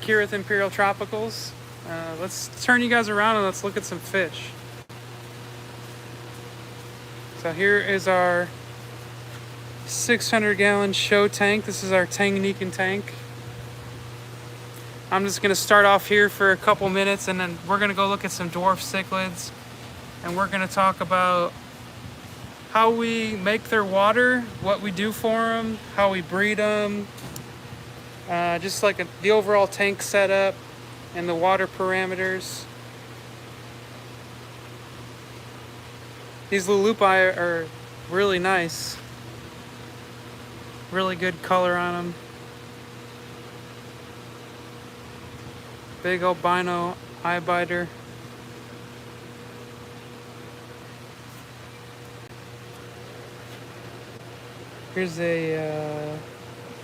Here with Imperial Tropicals. Let's turn you guys around and let's look at some fish. So here is our 600-gallon show tank. This is our Tanganyikan tank. I'm just going to start off here for a couple minutes and then we're going to go look at some dwarf cichlids. And we're going to talk about how we make their water, what we do for them, how we breed them, just like the overall tank setup and the water parameters. These lulupi are really nice. Really good color on them. Big albino eye biter. Here's a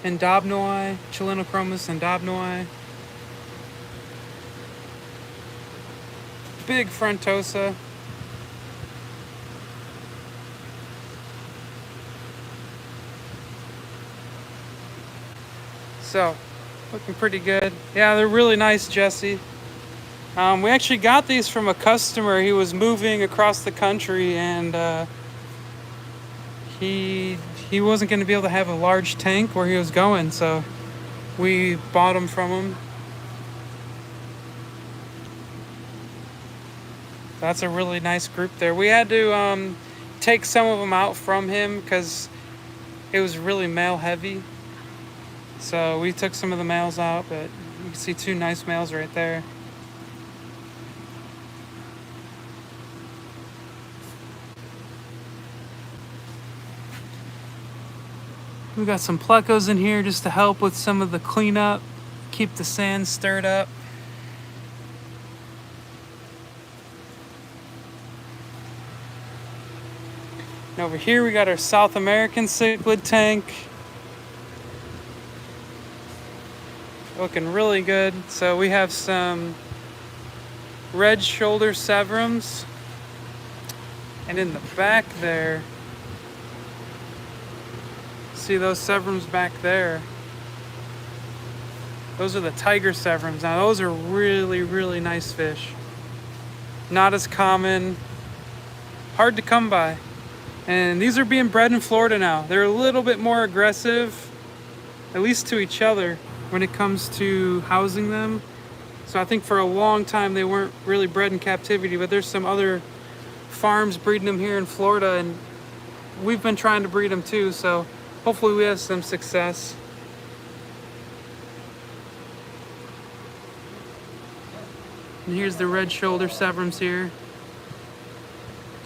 Endobnoi, Chilenochromous Endobnoi. Big frontosa. So, looking pretty good. Yeah, they're really nice, Jesse. We actually got these from a customer. He was moving across the country and he wasn't going to be able to have a large tank where he was going, so we bought them from him. That's a really nice group there. We had to take some of them out from him because it was really male heavy. So we took some of the males out, but you can see two nice males right there. We got some plecos in here just to help with some of the cleanup, keep the sand stirred up. And over here we got our South American cichlid tank. Looking really good. So we have some red shoulder severums. And in the back there, see those severums back there? Those are the tiger severums. Now those are really, really nice fish. Not as common, hard to come by. And these are being bred in Florida now. They're a little bit more aggressive, at least to each other, when it comes to housing them. So I think for a long time they weren't really bred in captivity, but there's some other farms breeding them here in Florida, and we've been trying to breed them too, so hopefully we have some success. And here's the red shoulder severums here.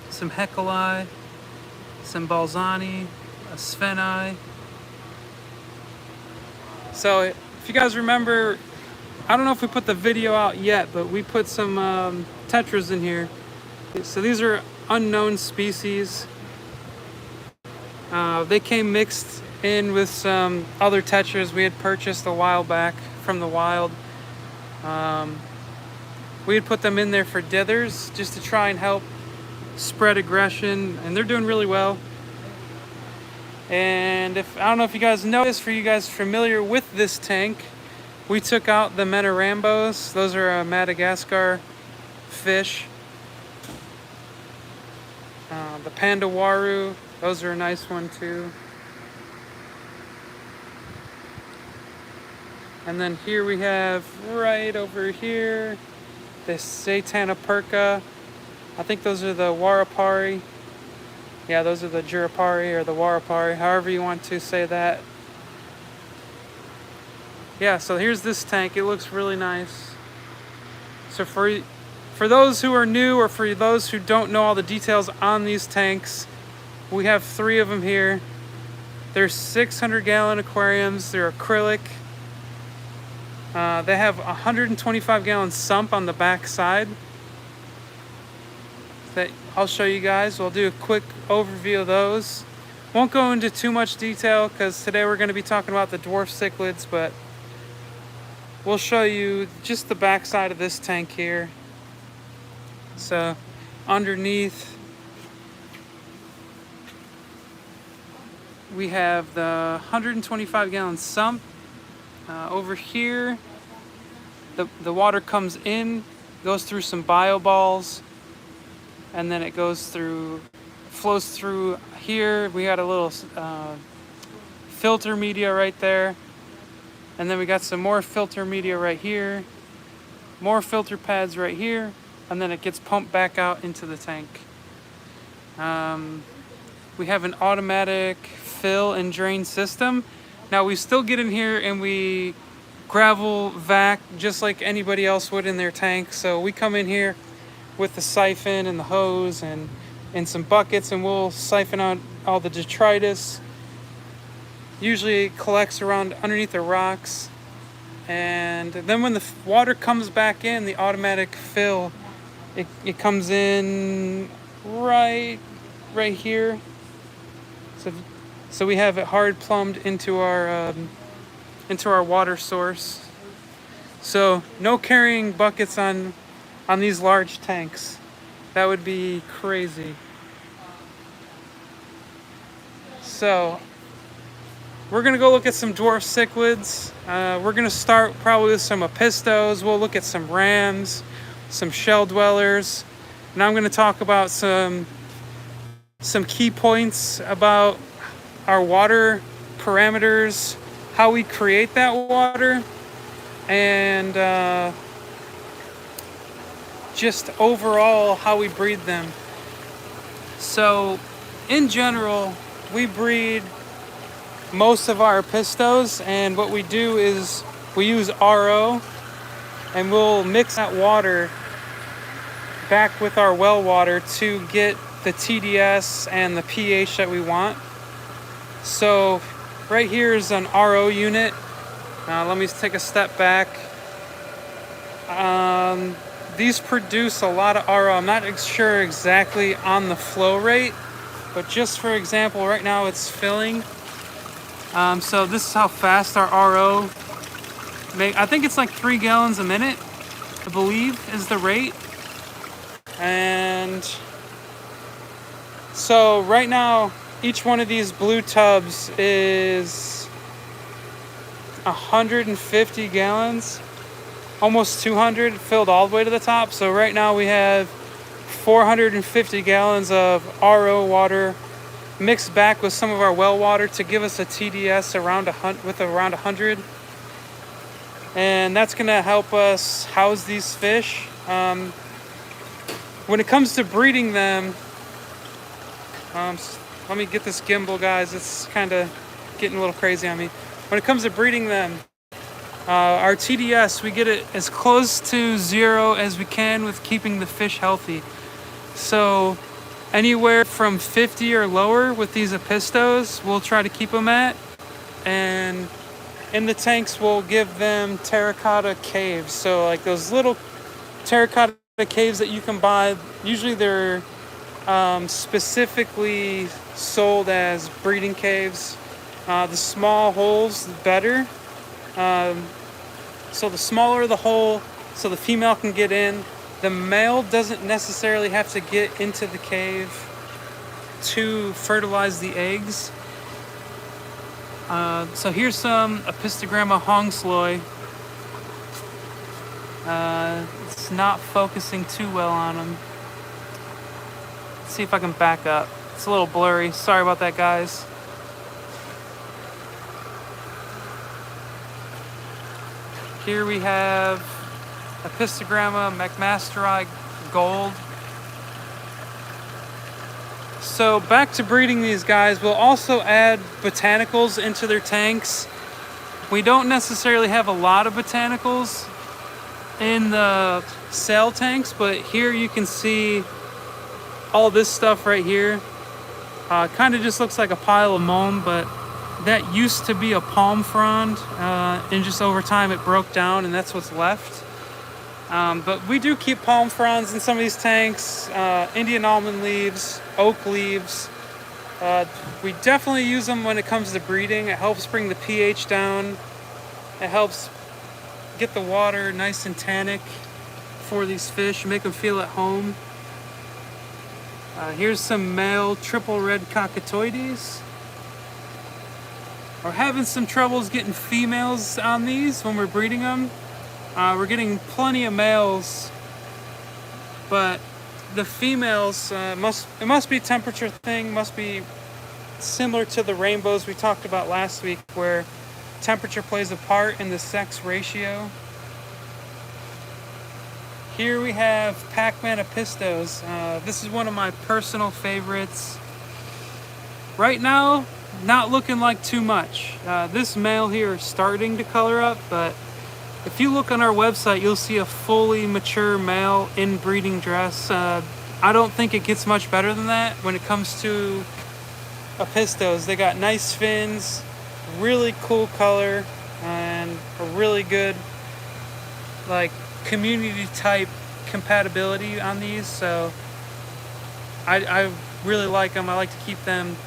Some Hecali, some Balzani, a Sveni. So if you guys remember, I don't know if we put the video out yet, but we put some tetras in here. So these are unknown species. They came mixed in with some other tetras we had purchased a while back from the wild. We had put them in there for dithers just to try and help spread aggression, and they're doing really well. And I don't know if you guys noticed, for you guys familiar with this tank, we took out the Menarambos. Those are Madagascar fish. The Pandawaru, those are a nice one too. And then here we have, right over here, this Satanaperca. I think those are the Warapari. Yeah, those are the Jurapari or the Warapari, however you want to say that. Yeah, so here's this tank. It looks really nice. So for those who are new, or for those who don't know all the details on these tanks, we have 3 of them here. They're 600-gallon aquariums. They're acrylic. They have a 125-gallon sump on the back side that I'll show you guys. We'll do a quick overview of those. Won't go into too much detail because today we're going to be talking about the dwarf cichlids, but we'll show you just the back side of this tank here. So underneath we have the 125-gallon sump. Over here the water comes in, goes through some bio balls, and then it goes through, flows through here. We got a little filter media right there, and then we got some more filter media right here, more filter pads right here, and then it gets pumped back out into the tank. We have an automatic fill and drain system. Now we still get in here and we gravel vac just like anybody else would in their tank. So we come in here with the siphon and the hose and some buckets, and we'll siphon out all the detritus. Usually it collects around underneath the rocks. And then when the water comes back in, the automatic fill, it comes in right here. So we have it hard plumbed into our water source. So no carrying buckets on these large tanks. That would be crazy. So we're gonna go look at some dwarf cichlids. We're gonna start probably with some apistos. We'll look at some rams, some shell dwellers, and I'm gonna talk about some key points about our water parameters, how we create that water, and just overall how we breed them. So in general, we breed most of our apistos, and what we do is we use RO, and we'll mix that water back with our well water to get the TDS and the pH that we want. So right here is an RO unit. Let me take a step back. These produce a lot of RO. I'm not sure exactly on the flow rate, but just for example, right now it's filling. So this is how fast our RO I think it's like 3 gallons a minute, I believe, is the rate. And so right now, each one of these blue tubs is 150 gallons, almost 200, filled all the way to the top. So right now we have 450 gallons of RO water mixed back with some of our well water to give us a TDS around around 100. And that's going to help us house these fish. When it comes to breeding them, let me get this gimbal, guys. It's kind of getting a little crazy on me. When it comes to breeding them, our TDS, we get it as close to 0 as we can with keeping the fish healthy. So anywhere from 50 or lower with these apistos, we'll try to keep them at. And in the tanks, we'll give them terracotta caves. So like those little terracotta caves that you can buy, usually they're specifically sold as breeding caves. The small holes, the better. So the smaller the hole, so the female can get in. The male doesn't necessarily have to get into the cave to fertilize the eggs. So here's some Apistogramma hongsloi. It's not focusing too well on them. Let's see if I can back up. It's a little blurry. Sorry about that, guys. Here we have Apistogramma McMasteri gold. So back to breeding these guys, we'll also add botanicals into their tanks. We don't necessarily have a lot of botanicals in the cell tanks, but here you can see all this stuff right here. Kind of just looks like a pile of mulm, but that used to be a palm frond, and just over time it broke down, and that's what's left. But we do keep palm fronds in some of these tanks, Indian almond leaves, oak leaves. We definitely use them when it comes to breeding. It helps bring the pH down. It helps get the water nice and tannic for these fish, make them feel at home. Here's some male triple red cockatoides. We're having some troubles getting females on these when we're breeding them. We're getting plenty of males, but the females it must be a temperature thing, must be similar to the rainbows we talked about last week, where temperature plays a part in the sex ratio. Here we have Pac-Man Apistos. This is one of my personal favorites. Right now, not looking like too much. This male here is starting to color up, but if you look on our website, you'll see a fully mature male in breeding dress. I don't think it gets much better than that when it comes to Apistos. They got nice fins, really cool color, and a really good like community type compatibility on these. So I really like them. I like to keep them.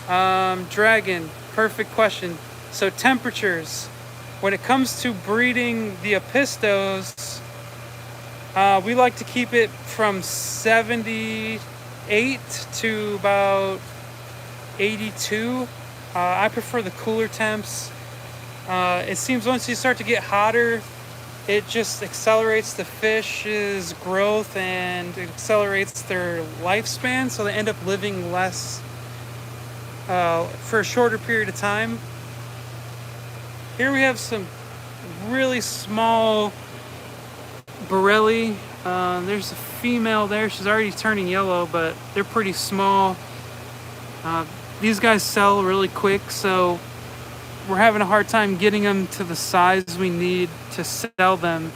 Dragon, perfect question. So temperatures, when it comes to breeding the Apistos, we like to keep it from 78 to about 82. I prefer the cooler temps. It seems once you start to get hotter, it just accelerates the fish's growth and it accelerates their lifespan, so they end up living less for a shorter period of time. Here we have some really small Borelli. There's a female there. She's already turning yellow, but they're pretty small. These guys sell really quick, so we're having a hard time getting them to the size we need to sell them.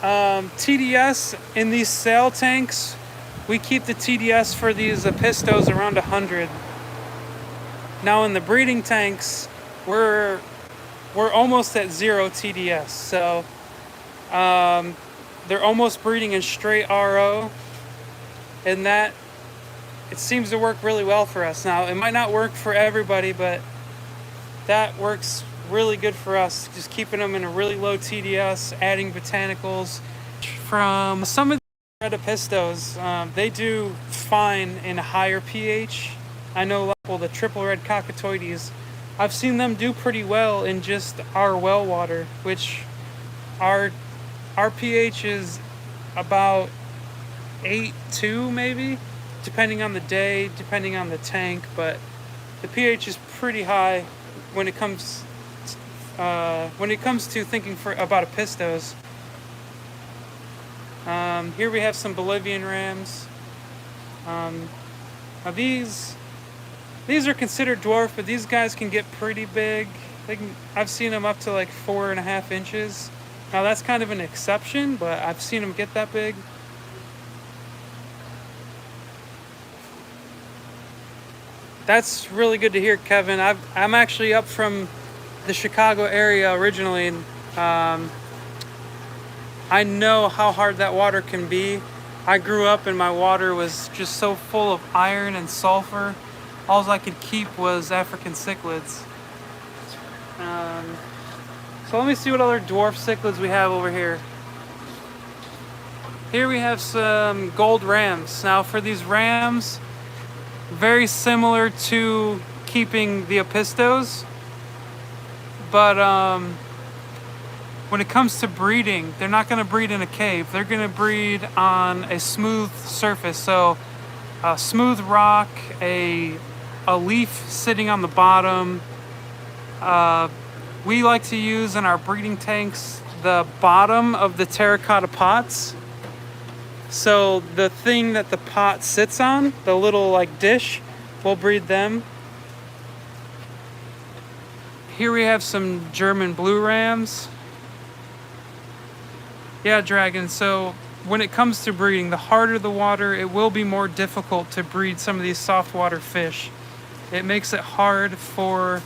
TDS in these sale tanks, we keep the TDS for these Apistos around 100. Now in the breeding tanks, we're almost at 0 TDS. So they're almost breeding in straight RO, and that it seems to work really well for us. Now it might not work for everybody, but that works really good for us. Just keeping them in a really low TDS, adding botanicals. From some of the red Apistos, they do fine in a higher pH. I know the triple red cockatoides, I've seen them do pretty well in just our well water, which our pH is about 8.2 maybe, depending on the day, depending on the tank, but the pH is pretty high when it comes to thinking about Apistos. Here we have some Bolivian rams. Now these are considered dwarf, but these guys can get pretty big. I've seen them up to like 4.5 inches. Now that's kind of an exception, but I've seen them get that big. That's really good to hear, Kevin. I'm actually up from the Chicago area originally, and I know how hard that water can be. I grew up and my water was just so full of iron and sulfur. All I could keep was African cichlids. So let me see what other dwarf cichlids we have over here. Here we have some gold rams. Now for these rams, very similar to keeping the Apistos, but when it comes to breeding, they're not going to breed in a cave. They're going to breed on a smooth surface. So a smooth rock, a leaf sitting on the bottom. We like to use in our breeding tanks the bottom of the terracotta pots. So the thing that the pot sits on, the little like dish, we'll breed them. Here we have some German blue rams. Yeah, Dragon, so when it comes to breeding, the harder the water, it will be more difficult to breed some of these softwater fish. It makes it hard for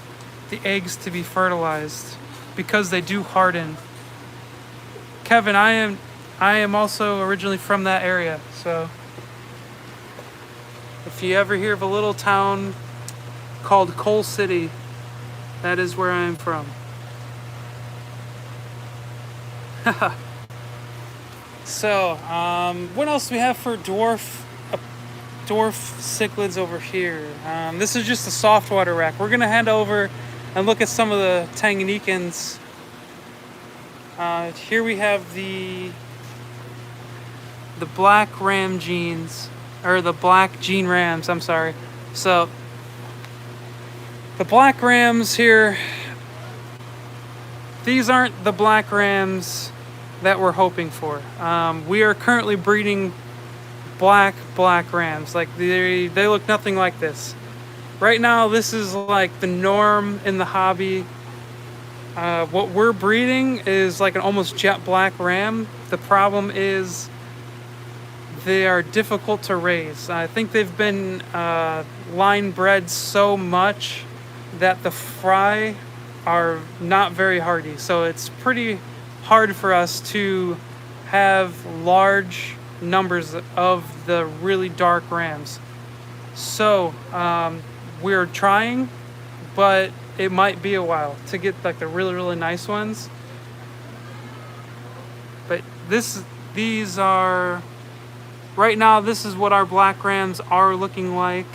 the eggs to be fertilized because they do harden. Kevin, I am also originally from that area, so if you ever hear of a little town called Coal City, that is where I am from. So, what else do we have for dwarf cichlids over here? This is just a soft water rack. We're gonna head over and look at some of the Tanganyikans. Here we have the black ram genes, or the black gene rams, I'm sorry. So the black rams here, these aren't the black rams that we're hoping for. We are currently breeding black rams. Like they look nothing like this. Right now, this is like the norm in the hobby. What we're breeding is like an almost jet black ram. The problem is they are difficult to raise. I think they've been line bred so much that the fry are not very hardy. So it's pretty hard for us to have large numbers of the really dark rams. So we're trying, but it might be a while to get like the really nice ones. But these are right now, this is what our black rams are looking like.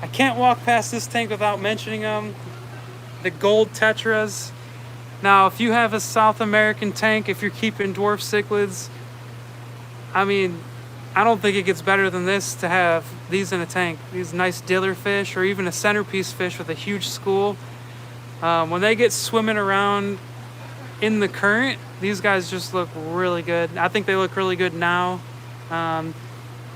I can't walk past this tank without mentioning them. The gold tetras. Now, if you have a South American tank, if you're keeping dwarf cichlids, I mean, I don't think it gets better than this to have these in a tank. These nice diller fish, or even a centerpiece fish with a huge school. When they get swimming around in the current, these guys just look really good. I think they look really good now.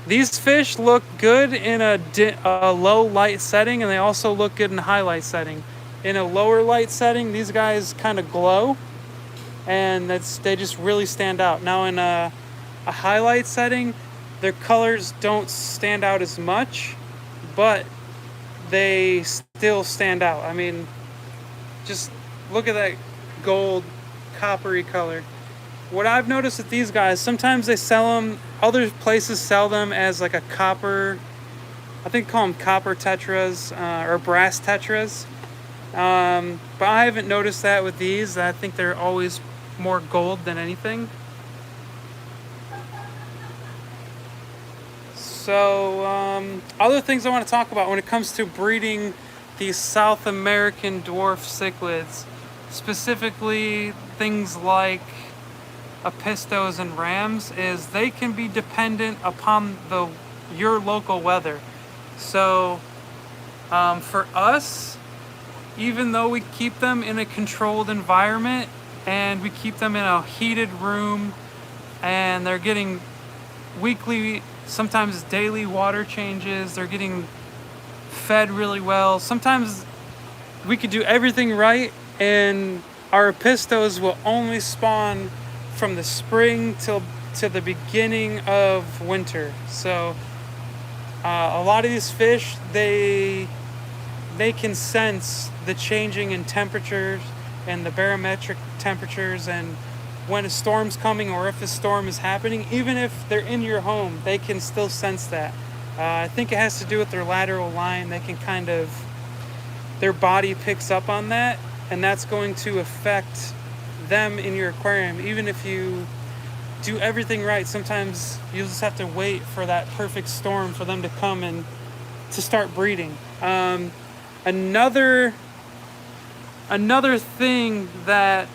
These fish look good in a low light setting, and they also look good in a high light setting. In a lower light setting, these guys kind of glow, and they just really stand out. Now in a highlight setting, their colors don't stand out as much, but they still stand out. I mean, just look at that gold coppery color. What I've noticed with these guys, sometimes they sell them, other places sell them as like a copper, I think they call them copper tetras, or brass tetras. But I haven't noticed that with these. I think they're always more gold than anything. So, other things I want to talk about when it comes to breeding these South American dwarf cichlids, specifically things like apistos and rams, is they can be dependent upon your local weather. So, for us, even though we keep them in a controlled environment and we keep them in a heated room, and they're getting weekly, sometimes daily water changes, they're getting fed really well. Sometimes we could do everything right and our apistos will only spawn from the spring to the beginning of winter. So a lot of these fish, they can sense the changing in temperatures and the barometric temperatures, and when a storm's coming or if a storm is happening, even if they're in your home, they can still sense that. I think it has to do with their lateral line. They can their body picks up on that, and that's going to affect them in your aquarium. Even if you do everything right, sometimes you'll just have to wait for that perfect storm for them to come and to start breeding. Another thing that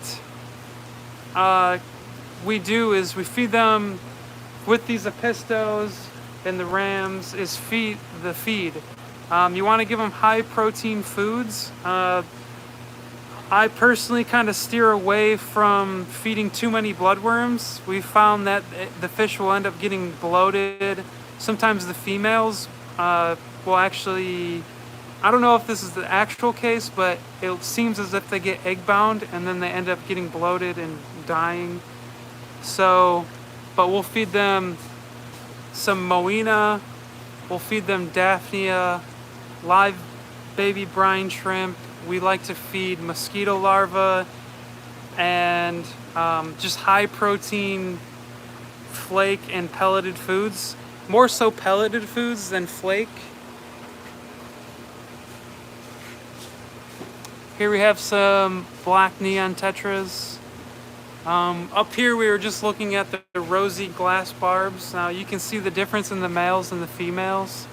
we do is we feed them with these apistos and the rams is feed. You want to give them high protein foods. I personally kind of steer away from feeding too many bloodworms. We found that the fish will end up getting bloated. Sometimes the females will actually, I don't know if this is the actual case, but it seems as if they get egg bound and then they end up getting bloated and dying. So, but we'll feed them some moina, we'll feed them daphnia, live baby brine shrimp. We like to feed mosquito larvae and just high protein flake and pelleted foods. More so pelleted foods than flake. Here we have some black neon tetras. Up here we were just looking at the rosy glass barbs. Now you can see the difference in the males and the females.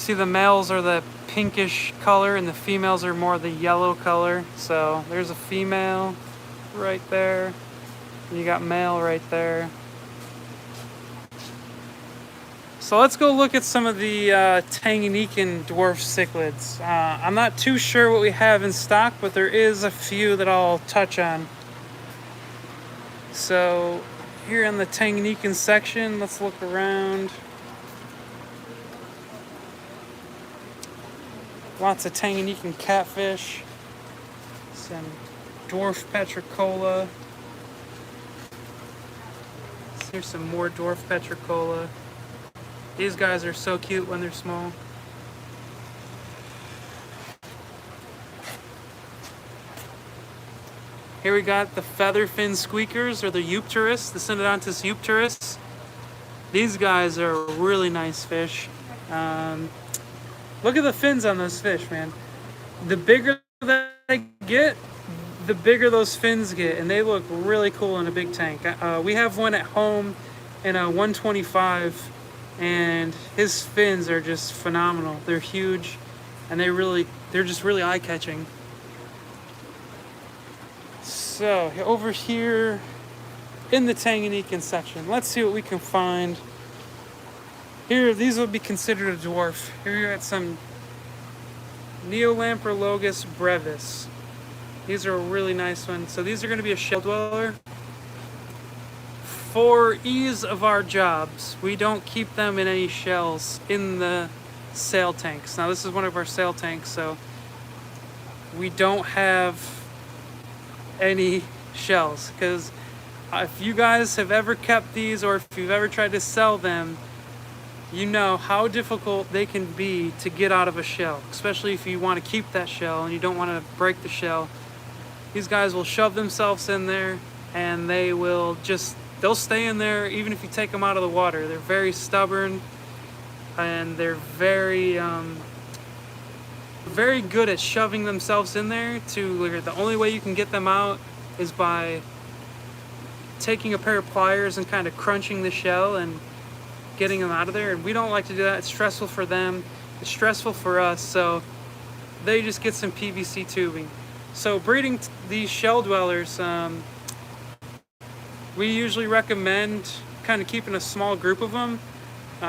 See, the males are the pinkish color and the females are more the yellow color. So there's a female right there. You got male right there. So let's go look at some of the Tanganyikan dwarf cichlids. I'm not too sure what we have in stock, but there is a few that I'll touch on. So here in the Tanganyikan section, let's look around. Lots of Tanganyikan catfish. Some dwarf petricola. Here's some more dwarf petricola. These guys are so cute when they're small. Here we got the featherfin squeakers, or the Eupterus, the Synodontis Eupterus. These guys are really nice fish. Look at the fins on those fish, man. The bigger they get, the bigger those fins get, and they look really cool in a big tank. We have one at home in a 125, and his fins are just phenomenal. They're huge, and they're just really eye-catching. So over here in the Tanganyikan section, let's see what we can find. Here, these would be considered a dwarf. Here we got some Neolamprologus brevis. These are a really nice one. So these are going to be a shell dweller. For ease of our jobs, we don't keep them in any shells in the sail tanks. Now this is one of our sail tanks, so we don't have any shells, because if you guys have ever kept these, or if you've ever tried to sell them, you know how difficult they can be to get out of a shell, especially if you want to keep that shell and you don't want to break the shell. These guys will shove themselves in there, and they'll stay in there even if you take them out of the water. They're very stubborn, and they're very good at shoving themselves in there. The only way you can get them out is by taking a pair of pliers and kind of crunching the shell and getting them out of there. And we don't like to do that. It's stressful for them, it's stressful for us, so they just get some PVC tubing. So breeding these shell dwellers, we usually recommend kind of keeping a small group of them.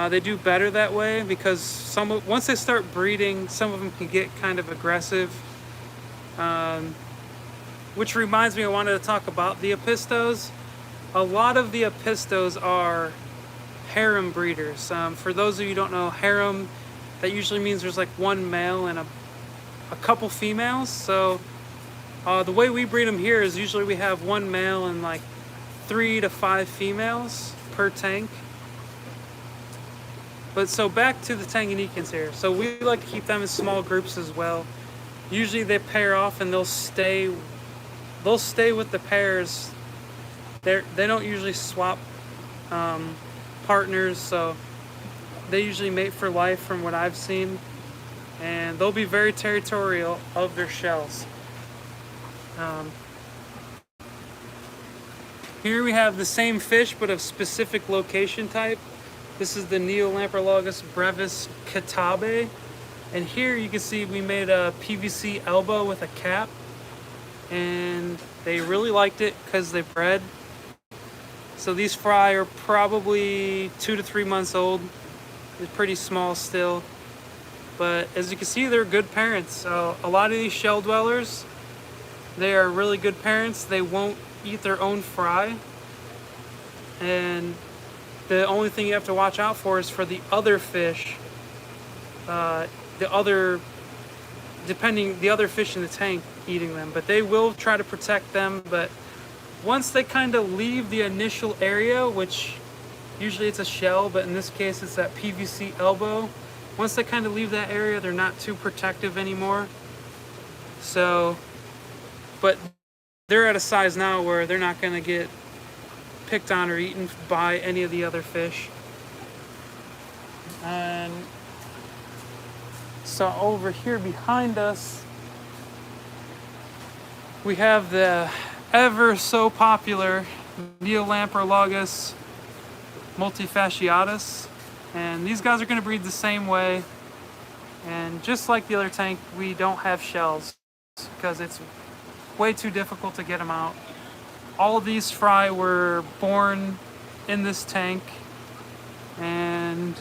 They do better that way, because once they start breeding, some of them can get kind of aggressive. Which reminds me, I wanted to talk about the Apistos. A lot of the Apistos are harem breeders. For those of you who don't know, harem, that usually means there's like one male and a couple females. So the way we breed them here is usually we have one male and like 3 to 5 females per tank. But so back to the Tanganyikans here. So we like to keep them in small groups as well. Usually they pair off and they'll stay with the pairs. They don't usually swap partners, so they usually mate for life from what I've seen, and they'll be very territorial of their shells. Here we have the same fish but of specific location type. This is the Neolamprologus brevis catabe, and here you can see we made a PVC elbow with a cap, and they really liked it because they bred. So these fry are probably 2 to 3 months old. They're pretty small still, but as you can see, they're good parents. So a lot of these shell dwellers, they are really good parents. They won't eat their own fry, and the only thing you have to watch out for is for the other fish, the other fish in the tank eating them. But they will try to protect them. But once they kind of leave the initial area, which usually it's a shell, but in this case it's that PVC elbow, once they kind of leave that area, they're not too protective anymore. So, but they're at a size now where they're not going to get picked on or eaten by any of the other fish. And so over here behind us, we have the ever so popular Neolamprologus multifasciatus, and these guys are going to breed the same way. And just like the other tank, we don't have shells because it's way too difficult to get them out. All of these fry were born in this tank, and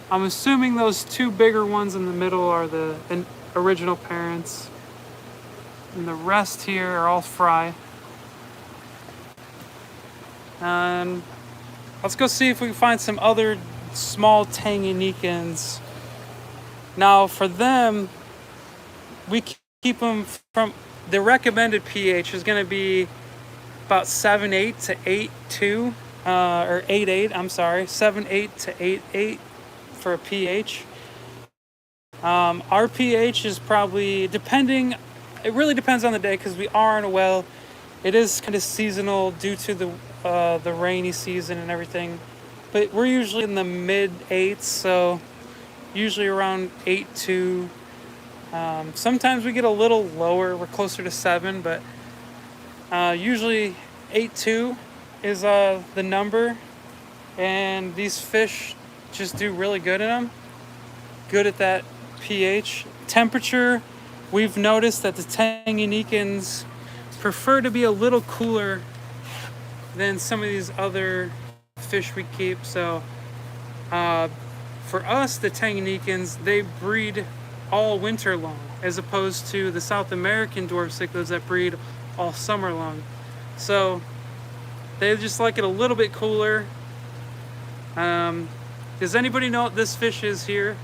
I'm assuming those two bigger ones in the middle are the original parents, and the rest here are all fry. And let's go see if we can find some other small Tanganyikans. Now for them, we keep them from, the recommended pH is going to be about 7.8 to 8.2, or 8.8, I'm sorry, 7.8 to 8.8 for a pH. Our pH is probably, depending, it really depends on the day because we are in a well. It is kind of seasonal due to the rainy season and everything. But we're usually in the mid 8s, so usually around 8.2. Sometimes we get a little lower, we're closer to 7, but usually 8.2 is the number. And these fish just do really good in them. Good at that pH. Temperature, we've noticed that the Tanganyikans prefer to be a little cooler than some of these other fish we keep. So for us, the Tanganyikans, they breed all winter long, as opposed to the South American dwarf cichlids that breed all summer long. So they just like it a little bit cooler. Does anybody know what this fish is here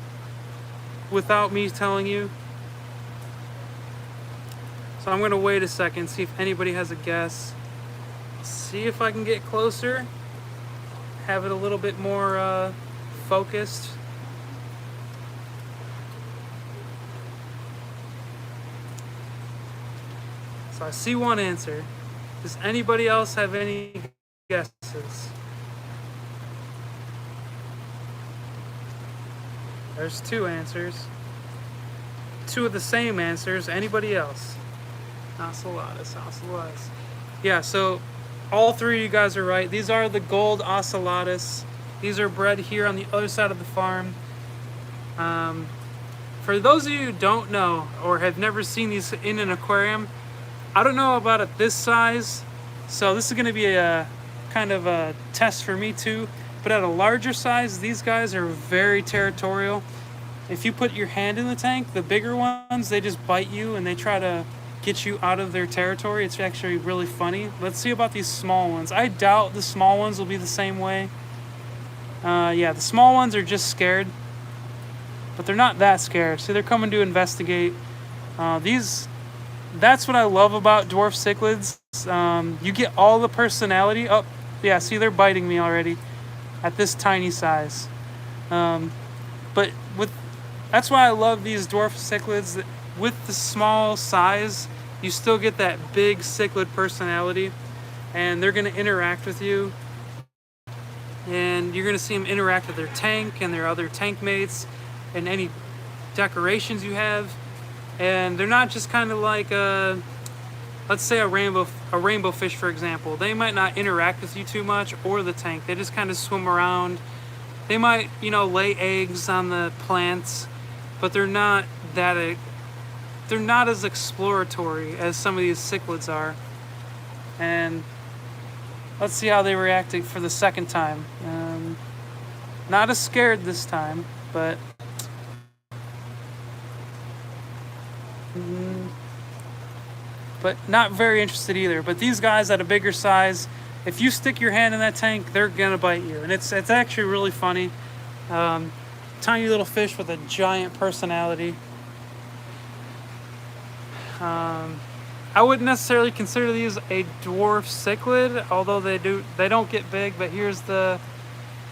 without me telling you? So I'm going to wait a second, see if anybody has a guess. See if I can get closer, have it a little bit more focused. So I see one answer. Does anybody else have any guesses? There's two answers. Two of the same answers. Anybody else? Ocellatus. Yeah, so all three of you guys are right. These are the gold ocellatus. These are bred here on the other side of the farm. For those of you who don't know or have never seen these in an aquarium, I don't know about it this size, so this is going to be a kind of a test for me too. But at a larger size, these guys are very territorial. If you put your hand in the tank, the bigger ones, they just bite you and they try to get you out of their territory. It's actually really funny. Let's see about these small ones. I doubt the small ones will be the same way. Yeah, the small ones are just scared, but they're not that scared. See, they're coming to investigate. That's what I love about dwarf cichlids. You get all the personality. Oh, yeah, see, they're biting me already at this tiny size. But that's why I love these dwarf cichlids. With the small size, you still get that big cichlid personality, and they're going to interact with you. And you're going to see them interact with their tank and their other tank mates and any decorations you have. And they're not just kind of like let's say a rainbow fish, for example. They might not interact with you too much or the tank. They just kind of swim around. They might, lay eggs on the plants, but they're not as exploratory as some of these cichlids are. And let's see how they react for the second time. Not as scared this time, but not very interested either. But these guys at a bigger size, if you stick your hand in that tank, they're gonna bite you, and it's actually really funny. Tiny little fish with a giant personality. I wouldn't necessarily consider these a dwarf cichlid, although they don't get big. But here's the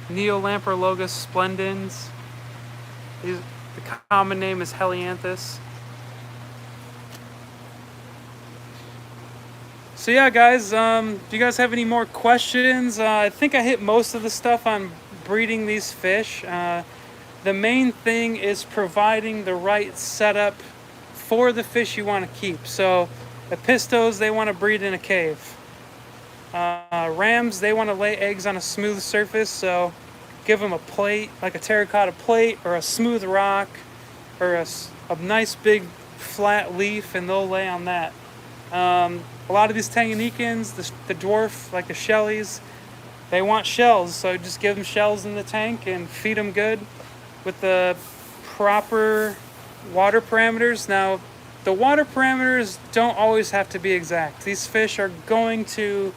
Neolamprologus splendens. The common name is Helianthus. So yeah, guys, do you guys have any more questions? I think I hit most of the stuff on breeding these fish. The main thing is providing the right setup for the fish you want to keep. So Epistos, they want to breed in a cave. Rams, they want to lay eggs on a smooth surface, so give them a plate, like a terracotta plate or a smooth rock. or a nice big flat leaf, and they'll lay on that. A lot of these Tanganyikans, the dwarf, like the shellies, they want shells, so just give them shells in the tank and feed them good with the proper water parameters. Now, the water parameters don't always have to be exact. These fish are going to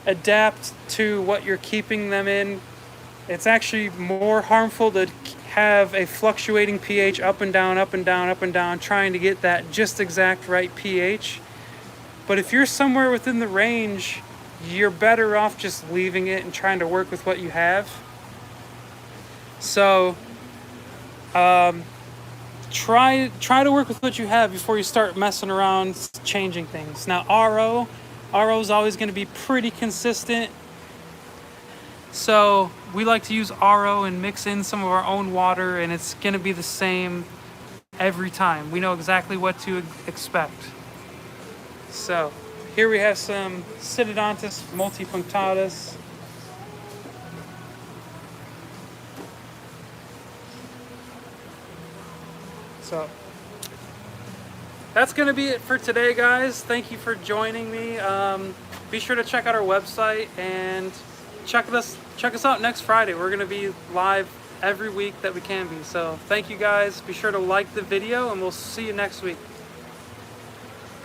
adapt to what you're keeping them in. It's actually more harmful to have a fluctuating pH up and down, up and down, up and down, trying to get that just exact right pH. But if you're somewhere within the range, you're better off just leaving it and trying to work with what you have. So try to work with what you have before you start messing around changing things. Now RO is always going to be pretty consistent, so we like to use RO and mix in some of our own water, and it's going to be the same every time. We know exactly what to expect. So here we have some Cynodontis multipunctatus. So that's going to be it for today, guys. Thank you for joining me. Be sure to check out our website and check us out next Friday. We're going to be live every week that we can be. So thank you, guys. Be sure to like the video, and we'll see you next week.